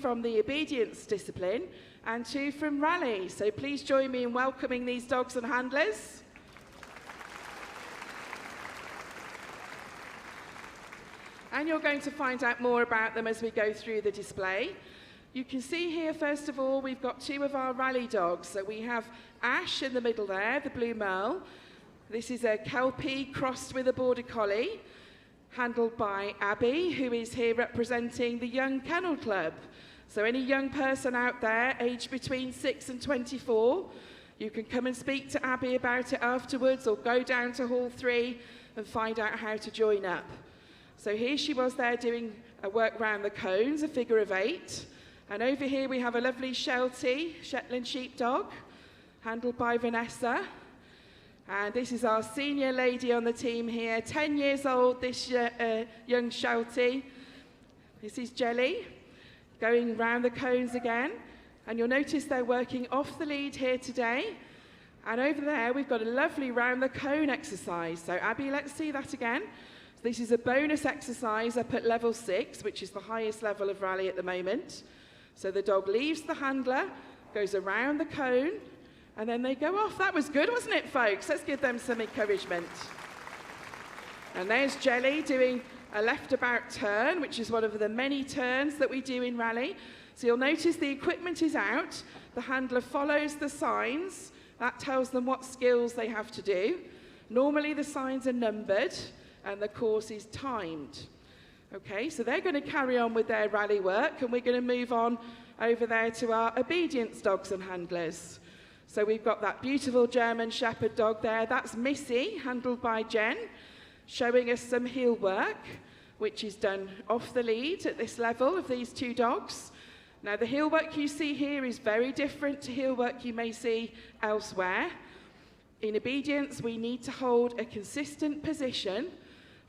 from the obedience discipline and 2 from rally. So please join me in welcoming these dogs and handlers. And you're going to find out more about them as we go through the display. You can see here, first of all, we've got 2 of our rally dogs. So we have Ash in the middle there, the Blue Merle. This is a Kelpie crossed with a Border Collie, handled by Abby, who is here representing the Young Kennel Club. So any young person out there, aged between 6 and 24, you can come and speak to Abby about it afterwards, or go down to Hall 3 and find out how to join up. So here she was there doing a work round the cones, a figure of 8. And over here we have a lovely Sheltie, Shetland sheepdog, handled by Vanessa. And this is our senior lady on the team here, 10 years old, this young Sheltie. This is Jelly, going round the cones again. And you'll notice they're working off the lead here today. And over there we've got a lovely round the cone exercise. So Abby, let's see that again. This is a bonus exercise up at level 6, which is the highest level of rally at the moment. So the dog leaves the handler, goes around the cone, and then they go off. That was good, wasn't it, folks? Let's give them some encouragement. And there's Jelly doing a left about turn, which is one of the many turns that we do in rally. So you'll notice the equipment is out. The handler follows the signs. That tells them what skills they have to do. Normally the signs are numbered, and the course is timed. Okay, so they're going to carry on with their rally work, and we're going to move on over there to our obedience dogs and handlers. So we've got that beautiful German Shepherd dog there. That's Missy, handled by Jen, showing us some heel work, which is done off the lead at this level of these 2 dogs. Now the heel work you see here is very different to heel work you may see elsewhere. In obedience, we need to hold a consistent position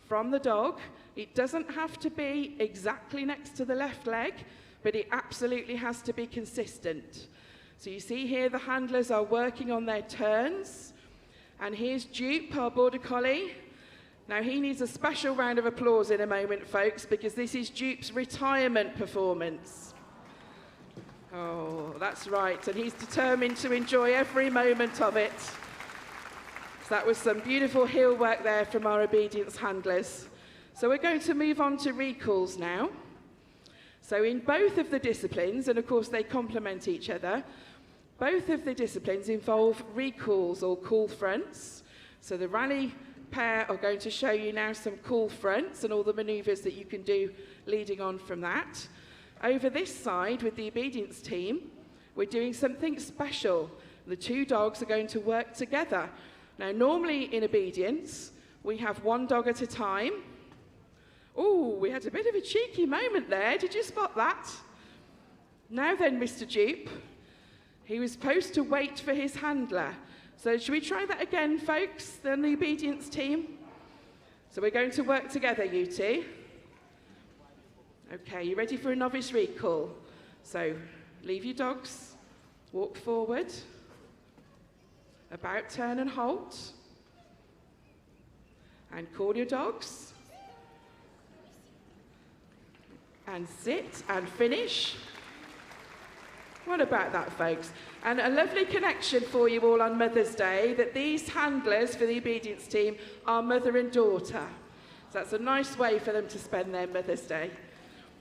from the dog. It doesn't have to be exactly next to the left leg, but it absolutely has to be consistent. So you see here the handlers are working on their turns. And here's Dupe, our Border Collie. Now he needs a special round of applause in a moment, folks, because this is Dupe's retirement performance. Oh, that's right, and he's determined to enjoy every moment of it. That was some beautiful heel work there from our obedience handlers. So we're going to move on to recalls now. So in both of the disciplines, and of course they complement each other, both of the disciplines involve recalls or call fronts. So the rally pair are going to show you now some call fronts and all the manoeuvres that you can do leading on from that. Over this side with the obedience team, we're doing something special. The 2 dogs are going to work together. Now, normally in obedience, we have 1 dog at a time. Oh, we had a bit of a cheeky moment there. Did you spot that? Now then, Mr. Dupe, he was supposed to wait for his handler. So should we try that again, folks, then the obedience team? So we're going to work together, you 2. Okay, you ready for a novice recall? So leave your dogs, walk forward. About turn and halt. And call your dogs. And sit and finish. What about that, folks? And a lovely connection for you all on Mother's Day, that these handlers for the obedience team are mother and daughter. So that's a nice way for them to spend their Mother's Day.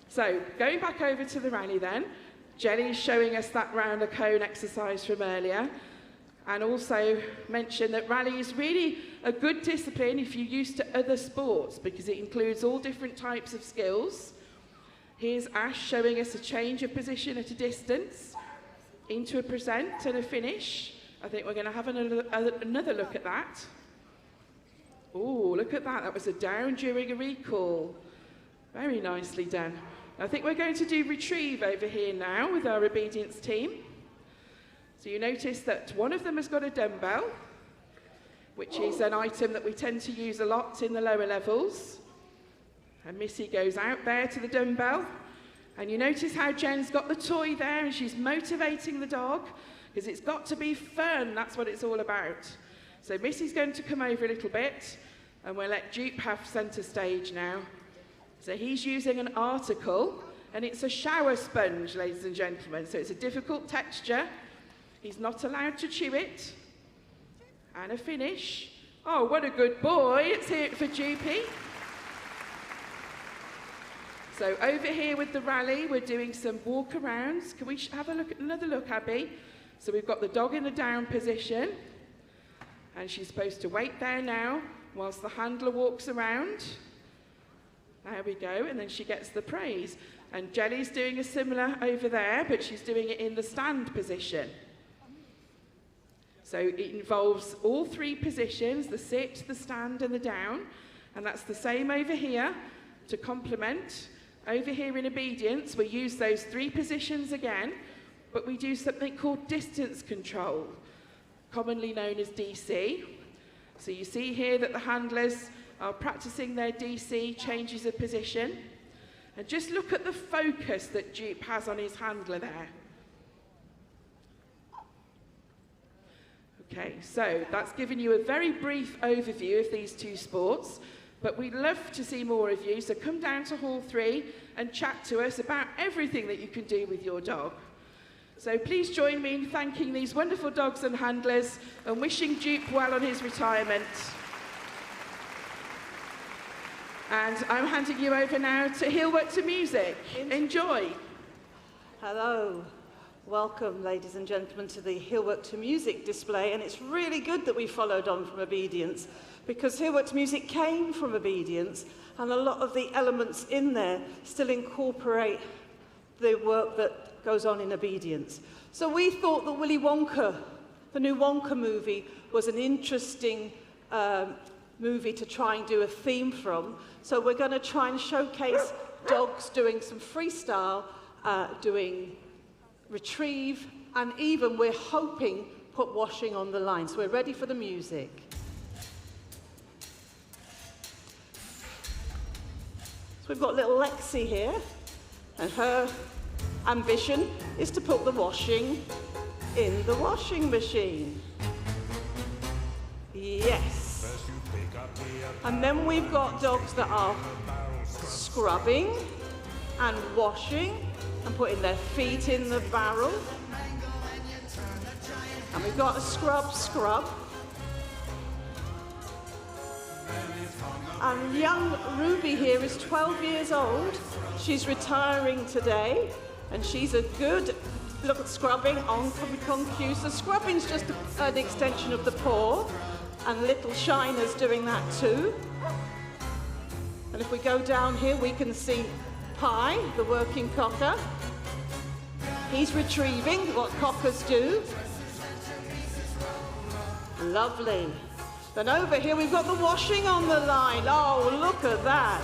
So going back over to the rally then, Jenny's showing us that round the cone exercise from earlier. And also mention that rally is really a good discipline if you're used to other sports, because it includes all different types of skills. Here's Ash showing us a change of position at a distance, into a present and a finish. I think we're going to have another look at that. Oh, look at that. That was a down during a recall. Very nicely done. I think we're going to do retrieve over here now with our obedience team. So you notice that one of them has got a dumbbell, which is an item that we tend to use a lot in the lower levels. And Missy goes out there to the dumbbell. And you notice how Jen's got the toy there and she's motivating the dog, because it's got to be fun. That's what it's all about. So Missy's going to come over a little bit, and we'll let Dupe have centre stage now. So he's using an article, And it's a shower sponge, ladies and gentlemen, so it's a difficult texture. He's not allowed to chew it. And a finish. Oh, what a good boy. Let's hear it for Dupey. So over here with the rally, we're doing some walk-arounds. Can we have a look, another look, Abby? So we've got the dog in the down position. And she's supposed to wait there now whilst the handler walks around. There we go, and then she gets the praise. And Jelly's doing a similar over there, but she's doing it in the stand position. So it involves all three positions, the sit, the stand, and the down. And that's the same over here to complement. Over here in obedience, we use those three positions again, but we do something called distance control, commonly known as DC. So you see here that the handlers are practicing their DC changes of position. And just look at the focus that Dupe has on his handler there. Okay, so that's given you a very brief overview of these two sports, but we'd love to see more of you, so come down to Hall 3 and chat to us about everything that you can do with your dog. So please join me in thanking these wonderful dogs and handlers and wishing Dupe well on his retirement. And I'm handing you over now to He'll Work to Music. Enjoy. Hello. Welcome, ladies and gentlemen, to the He'll Work to Music display. And it's really good that we followed on from obedience, because He'll Work to Music came from obedience, and a lot of the elements in there still incorporate the work that goes on in obedience. So we thought that Willy Wonka, the new Wonka movie, was an interesting movie to try and do a theme from. So we're going to try and showcase dogs doing some freestyle, doing retrieve, and even we're hoping put washing on the line. So we're ready for the music. So we've got little Lexi here, and her ambition is to put the washing in the washing machine. Yes. And then we've got dogs that are scrubbing and washing and putting their feet in the barrel. And we've got a scrub. And young Ruby here is 12 years old. She's retiring today, and she's a good look at scrubbing on cue. So scrubbing's just an extension of the paw, and little Shiner's doing that too. And if we go down here, we can see Pie, the working cocker. He's retrieving what cockers do. Lovely. Then over here, we've got the washing on the line. Oh, look at that.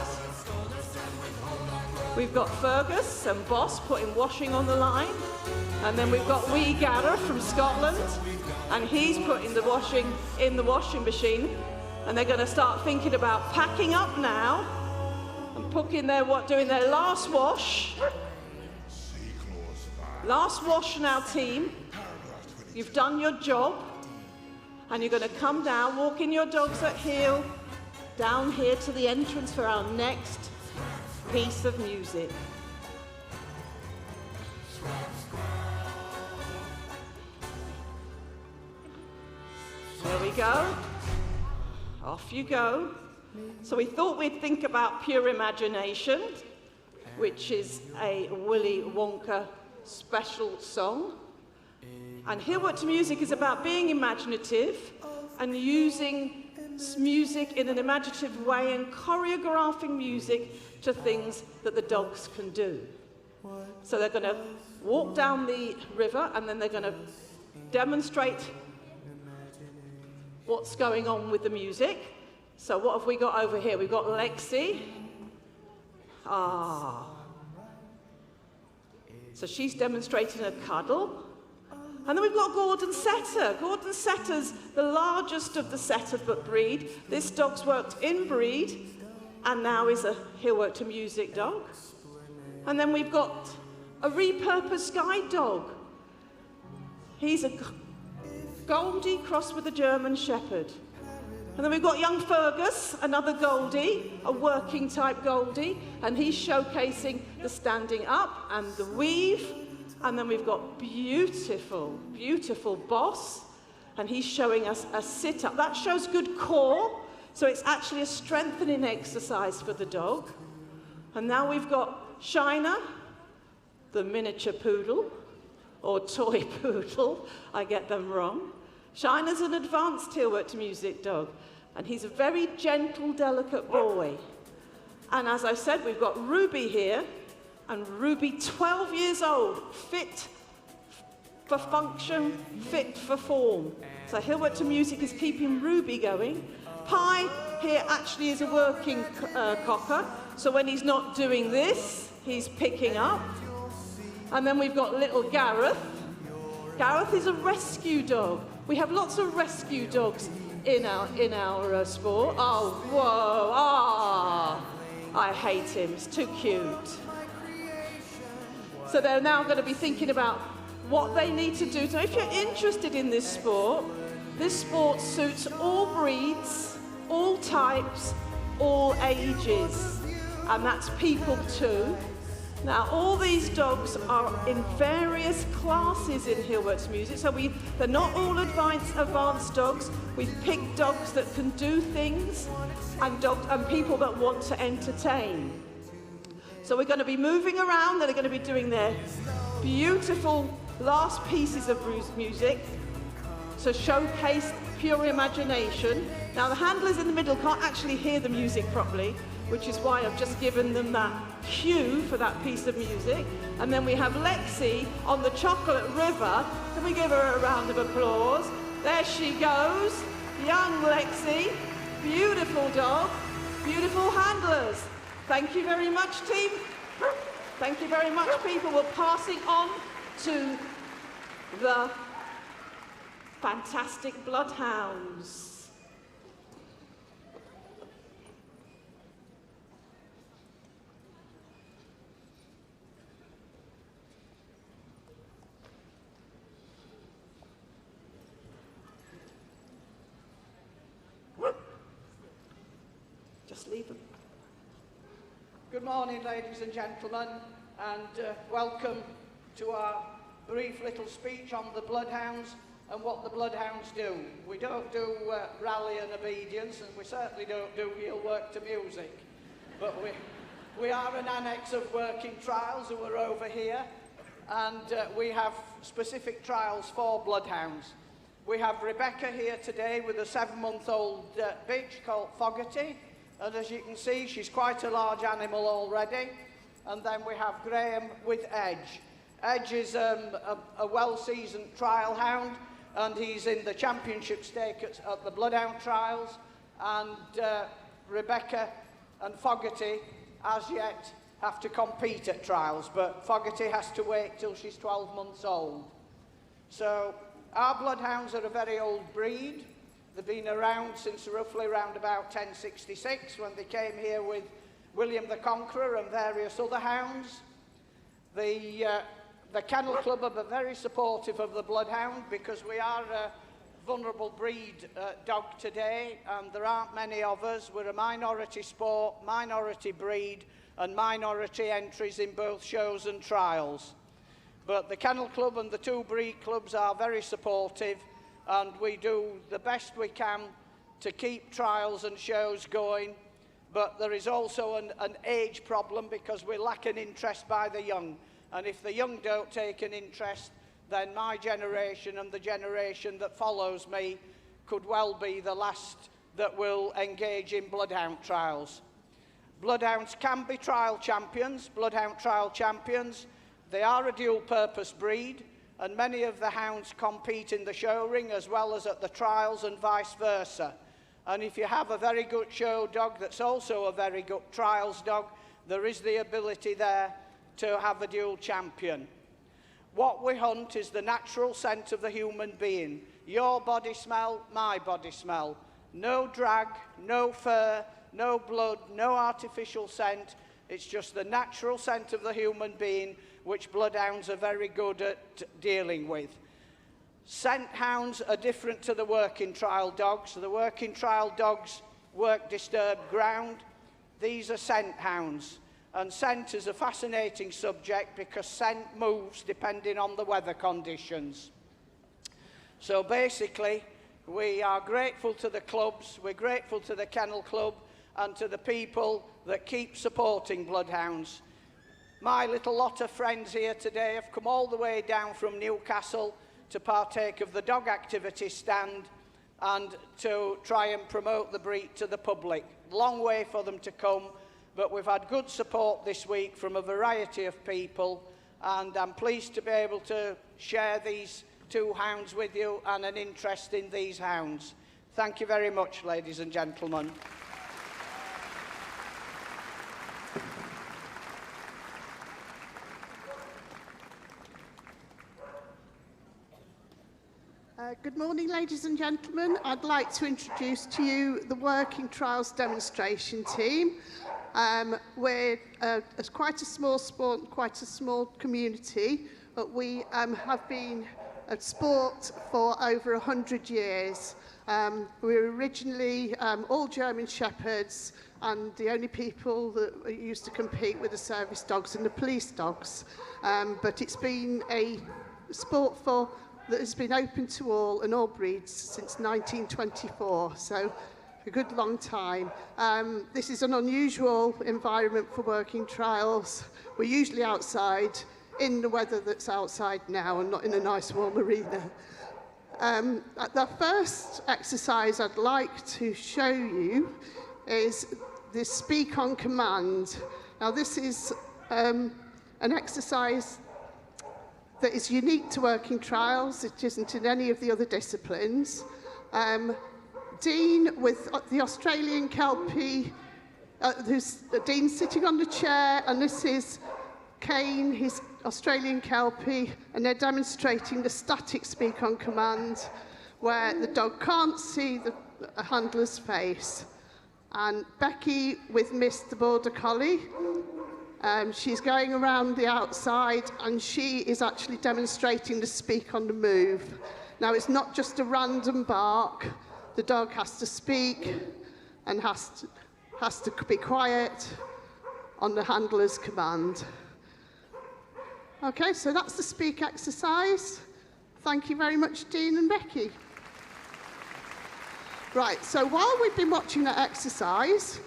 We've got Fergus and Boss putting washing on the line. And then we've got Wee Gareth from Scotland, and he's putting the washing in the washing machine. And they're going to start thinking about packing up now and doing their last wash. Last wash now, team. You've done your job, and you're going to come down, walking your dogs at heel, down here to the entrance for our next piece of music. There we go. Off you go. So we thought we'd think about Pure Imagination, which is a Willy Wonka special song. And He'll Work to Music is about being imaginative and using music in an imaginative way and choreographing music to things that the dogs can do. So they're going to walk down the river, and then they're going to demonstrate what's going on with the music. So what have we got over here? We've got Lexi. So she's demonstrating a cuddle. And then we've got Gordon Setter. Gordon Setter's the largest of the setter breed. This dog's worked in breed and now is a He'll Work to Music dog. And then we've got a repurposed guide dog. He's a Goldie crossed with a German Shepherd. And then we've got young Fergus, another Goldie, a working type Goldie, and he's showcasing the standing up and the weave. And then we've got beautiful, beautiful Boss, and he's showing us a sit-up. That shows good core, so it's actually a strengthening exercise for the dog. And now we've got Shiner, the miniature poodle, or toy poodle, I get them wrong. Shiner's an advanced heel-worked music dog, and he's a very gentle, delicate boy. And as I said, we've got Ruby here, and Ruby, 12 years old, fit for function, fit for form. So heel-worked music is keeping Ruby going. Pi here actually is a working cocker, so when he's not doing this, he's picking up. And then we've got little Gareth. Gareth is a rescue dog. We have lots of rescue dogs in our sport. Oh, whoa, I hate him, it's too cute. So they're now going to be thinking about what they need to do. So if you're interested in this sport suits all breeds, all types, all ages, and that's people too. Now, all these dogs are in various classes in heel-worked music, so they're not all advanced dogs. We've picked dogs that can do things and people that want to entertain. So we're going to be moving around, they're going to be doing their beautiful last pieces of music to showcase pure imagination. Now, the handlers in the middle can't actually hear the music properly, which is why I've just given them that cue for that piece of music. And then we have Lexi on the Chocolate River. Can we give her a round of applause? There she goes, young Lexi, beautiful dog, beautiful handlers. Thank you very much, team. Thank you very much, people. We're passing on to the fantastic Bloodhounds. Just leave them. Good morning, ladies and gentlemen, and welcome to our brief little speech on the Bloodhounds and what the Bloodhounds do. We don't do rally and obedience, and we certainly don't do heel-work to music, but we are an annex of working trials who are over here, and we have specific trials for Bloodhounds. We have Rebecca here today with a 7-month-old bitch called Fogarty. And as you can see, she's quite a large animal already. And then we have Graham with Edge. Edge is a well-seasoned trial hound, and he's in the championship stake at the Bloodhound trials. And Rebecca and Fogarty, as yet, have to compete at trials, but Fogarty has to wait till she's 12 months old. So our Bloodhounds are a very old breed. They've been around since roughly around about 1066, when they came here with William the Conqueror and various other hounds. The Kennel Club are very supportive of the Bloodhound because we are a vulnerable breed dog today, and there aren't many of us. We're a minority sport, minority breed, and minority entries in both shows and trials. But the Kennel Club and the two breed clubs are very supportive, and we do the best we can to keep trials and shows going. But there is also an age problem because we lack an interest by the young. And if the young don't take an interest, then my generation and the generation that follows me could well be the last that will engage in Bloodhound trials. Bloodhounds can be trial champions, Bloodhound trial champions. They are a dual-purpose breed, and many of the hounds compete in the show ring as well as at the trials and vice versa. And if you have a very good show dog that's also a very good trials dog, there is the ability there to have a dual champion. What we hunt is the natural scent of the human being. Your body smell, my body smell. No drag, no fur, no blood, no artificial scent. It's just the natural scent of the human being, which Bloodhounds are very good at dealing with. Scent hounds are different to the working trial dogs. The working trial dogs work disturbed ground. These are scent hounds. And scent is a fascinating subject because scent moves depending on the weather conditions. So basically, we are grateful to the clubs, we're grateful to the Kennel Club and to the people that keep supporting bloodhounds. My little lot of friends here today have come all the way down from Newcastle to partake of the dog activity stand and to try and promote the breed to the public. Long way for them to come, but we've had good support this week from a variety of people, and I'm pleased to be able to share these two hounds with you and an interest in these hounds. Thank you very much, ladies and gentlemen. Good morning, ladies and gentlemen. I'd like to introduce to you the Working Trials demonstration team. We're quite a small sport, quite a small community, but we have been at sport for over 100 years. We were originally all German Shepherds, and the only people that used to compete were the service dogs and the police dogs. But it's been a sport that has been open to all and all breeds since 1924, so a good long time. This is an unusual environment for working trials. We're usually outside in the weather that's outside now and not in a nice warm arena. The first exercise I'd like to show you is the Speak on Command. Now this is an exercise that is unique to working trials. It isn't in any of the other disciplines. Dean with the Australian Kelpie, Dean's sitting on the chair, and this is Kane, his Australian Kelpie, and they're demonstrating the static Speak on Command, where the dog can't see the handler's face. And Becky with Miss the Border Collie, she's going around the outside and she is actually demonstrating the Speak on the Move. Now it's not just a random bark, the dog has to speak and has to be quiet on the handler's command. Okay, so that's the Speak exercise. Thank you very much, Dean and Becky. Right, so while we've been watching that exercise,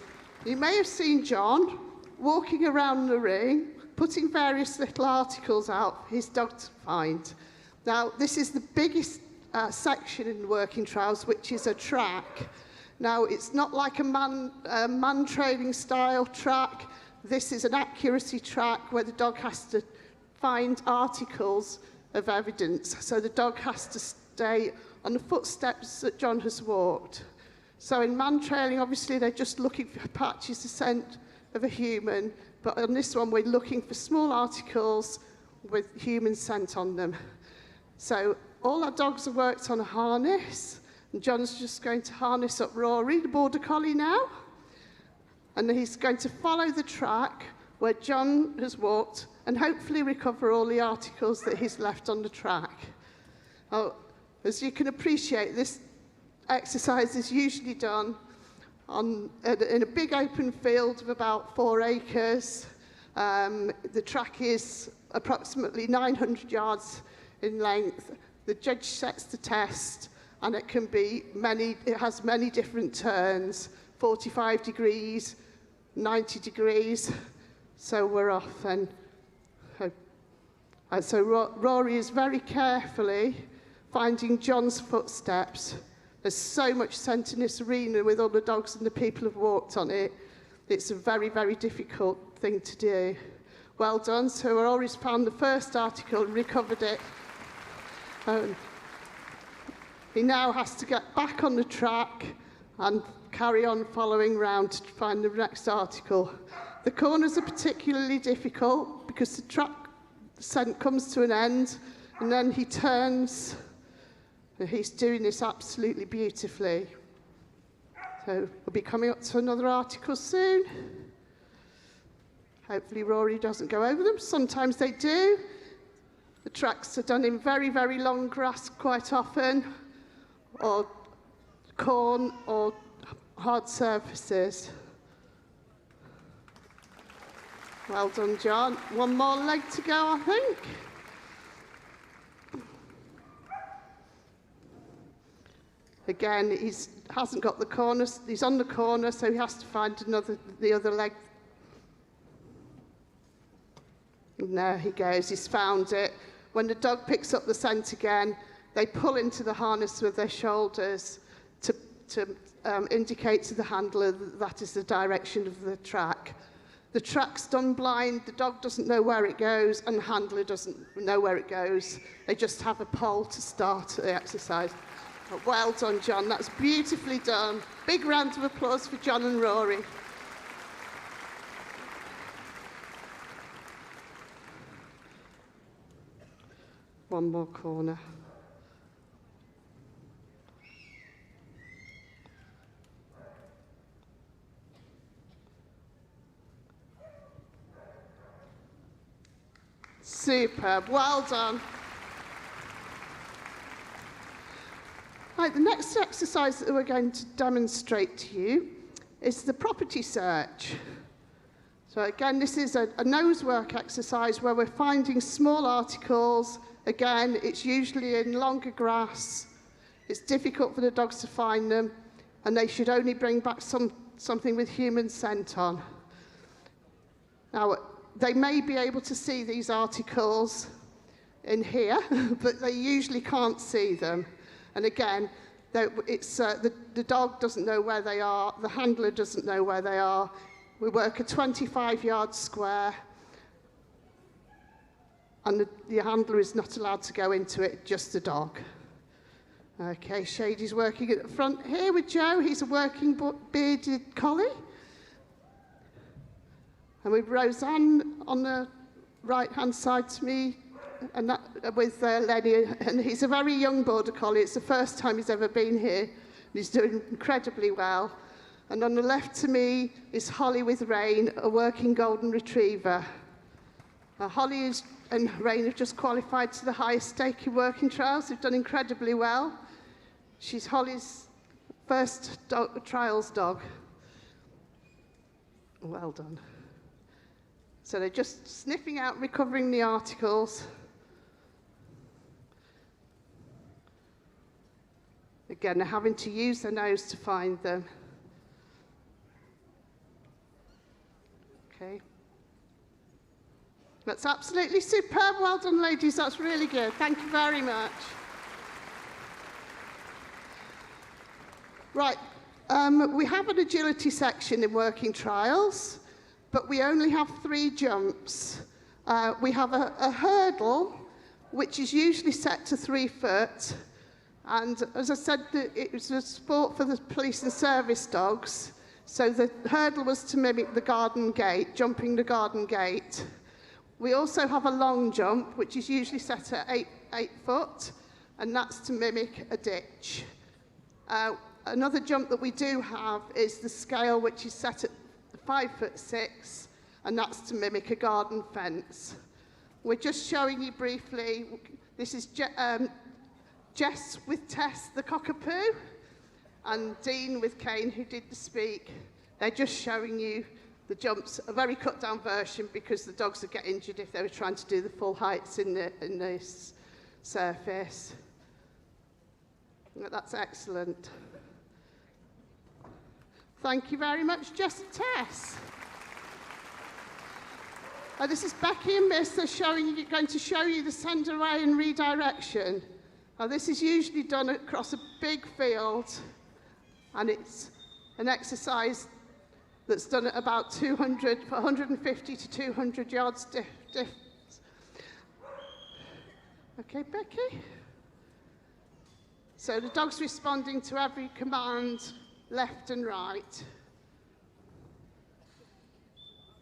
you may have seen John walking around the ring, putting various little articles out for his dog to find. Now, this is the biggest section in working trials, which is a track. Now, it's not like a man training style track. This is an accuracy track where the dog has to find articles of evidence. So the dog has to stay on the footsteps that John has walked. So in man trailing, obviously, they're just looking for patches of scent of a human, but on this one we're looking for small articles with human scent on them. So all our dogs have worked on a harness, and John's just going to harness up Rory, the Border Collie now, and he's going to follow the track where John has walked and hopefully recover all the articles that he's left on the track. Now, as you can appreciate, this exercise is usually done in a big open field of about 4 acres. The track is approximately 900 yards in length. The judge sets the test, and it has many different turns, 45 degrees, 90 degrees. So we're off, and so Rory is very carefully finding John's footsteps. There's so much scent in this arena with all the dogs and the people have walked on it. It's a very, very difficult thing to do. Well done. So Rory's found the first article and recovered it. He now has to get back on the track and carry on following round to find the next article. The corners are particularly difficult because the track scent comes to an end and then he turns. He's doing this absolutely beautifully. So we'll be coming up to another article soon. Hopefully Rory doesn't go over them. Sometimes they do. The tracks are done in very, very long grass quite often, or corn or hard surfaces. Well done, John. One more leg to go, I think. Again, he hasn't got the corners. He's on the corner, so he has to find the other leg. And there he goes. He's found it. When the dog picks up the scent again, they pull into the harness with their shoulders to indicate to the handler that is the direction of the track. The track's done blind, the dog doesn't know where it goes, and the handler doesn't know where it goes. They just have a pole to start the exercise. But well done, John. That's beautifully done. Big round of applause for John and Rory. One more corner. Superb, well done. Right, the next exercise that we're going to demonstrate to you is the property search. So again, this is a nosework exercise where we're finding small articles. Again, it's usually in longer grass. It's difficult for the dogs to find them, and they should only bring back something with human scent on. Now, they may be able to see these articles in here, but they usually can't see them. And again, the dog doesn't know where they are, the handler doesn't know where they are. We work a 25-yard square, and the handler is not allowed to go into it, just the dog. Okay, Shady's working at the front here with Joe. He's a working bearded collie. And with Roseanne on the right-hand side to me, and that, with Lenny, and he's a very young border collie. It's the first time he's ever been here, and he's doing incredibly well. And on the left to me is Holly with Rain, a working golden retriever. Holly and Rain have just qualified to the highest stake in working trials. They've done incredibly well. She's Holly's first trials dog. Well done. So they're just sniffing out, recovering the articles. Again, they're having to use their nose to find them. Okay. That's absolutely superb. Well done, ladies. That's really good. Thank you very much. Right. We have an agility section in working trials, but we only have 3 jumps. We have a hurdle, which is usually set to 3 foot. And as I said, it was a sport for the police and service dogs. So the hurdle was to mimic the garden gate, jumping the garden gate. We also have a long jump, which is usually set at 8 foot, and that's to mimic a ditch. Another jump that we do have is the scale, which is set at 5'6", and that's to mimic a garden fence. We're just showing you briefly, this is Jess with Tess, the cockapoo, and Dean with Kane, who did the speak. They're just showing you the jumps, a very cut down version, because the dogs would get injured if they were trying to do the full heights in this surface. That's excellent. Thank you very much, Jess and Tess. This is Becky and Miss. They're going to show you the send away and redirection. This is usually done across a big field, and it's an exercise that's done at about 150 to 200 yards distance. Okay, Becky? So the dog's responding to every command, left and right.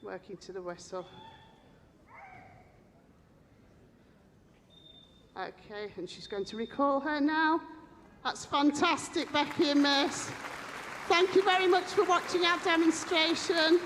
Working to the whistle. Okay, and she's going to recall her now. That's fantastic, Becky and Miss. Thank you very much for watching our demonstration.